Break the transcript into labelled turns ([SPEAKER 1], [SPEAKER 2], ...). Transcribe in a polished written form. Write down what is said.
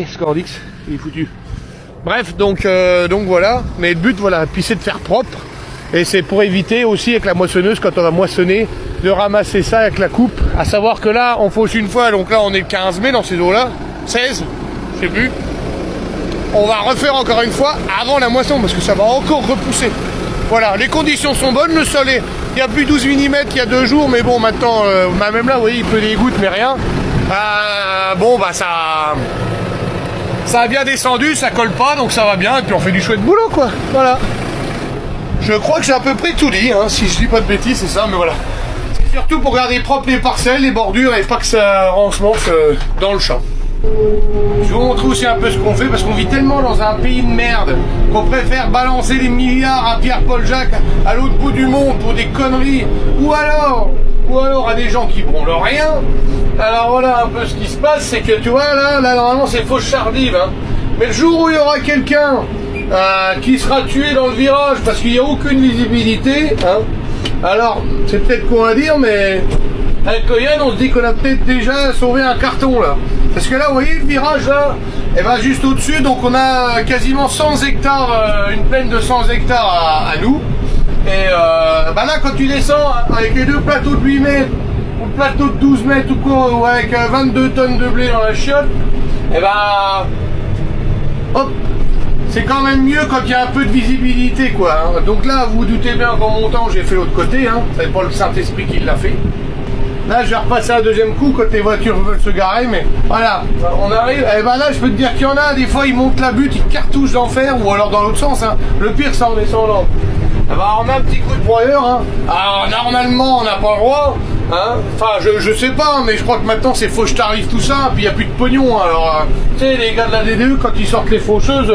[SPEAKER 1] Scordix, il est foutu. Bref, donc voilà. Mais le but, voilà, puis c'est de faire propre. Et c'est pour éviter aussi avec la moissonneuse, quand on va moissonner, de ramasser ça avec la coupe. À savoir que là, on fauche une fois, donc là on est le 15 mai dans ces eaux-là. 16, je sais plus. On va refaire encore une fois avant la moisson, parce que ça va encore repousser. Voilà, les conditions sont bonnes, le sol est... Il y a plus 12 mm il y a 2 jours, mais bon, maintenant, même là, vous voyez, il pleut des gouttes, mais rien. Bon, bah ça a bien descendu, ça colle pas, donc ça va bien, et puis on fait du chouette boulot, quoi. Voilà. Je crois que j'ai à peu près tout dit, hein, si je dis pas de bêtises, c'est ça, mais voilà. C'est surtout pour garder propre les parcelles, les bordures, et pas que ça rensemente dans le champ. Je vais vous montrer aussi un peu ce qu'on fait, parce qu'on vit tellement dans un pays de merde qu'on préfère balancer des milliards à Pierre-Paul Jacques à l'autre bout du monde pour des conneries, ou alors à des gens qui branlent rien. Alors voilà un peu ce qui se passe, c'est que tu vois là normalement c'est fausse chardive, hein. Mais le jour où il y aura quelqu'un qui sera tué dans le virage parce qu'il n'y a aucune visibilité, hein, alors c'est peut-être con à dire, mais avec Coyen on se dit qu'on a peut-être déjà sauvé un carton là. Parce que là vous voyez le virage là, et ben juste au-dessus, donc on a quasiment 100 hectares, une plaine de 100 hectares à nous. Et bah là quand tu descends avec les deux plateaux de 8 mètres ou le plateau de 12 mètres ou quoi, ou avec 22 tonnes de blé dans la chiotte, et bah hop, c'est quand même mieux quand il y a un peu de visibilité, quoi, hein. Donc là vous vous doutez bien qu'en montant j'ai fait l'autre côté, hein. C'est pas le Saint-Esprit qui l'a fait. Là je vais repasser un deuxième coup quand les voitures veulent se garer, mais voilà, on arrive, et ben là je peux te dire qu'il y en a, des fois ils montent la butte, ils cartouchent d'enfer, ou alors dans l'autre sens, hein. Le pire c'est en descendant. Eh ben, on a un petit coup de broyeur, hein. Alors normalement on n'a pas le droit, hein. Enfin je sais pas, mais je crois que maintenant c'est fauche tarif tout ça, puis il n'y a plus de pognon, alors tu sais les gars de la DDE quand ils sortent les faucheuses,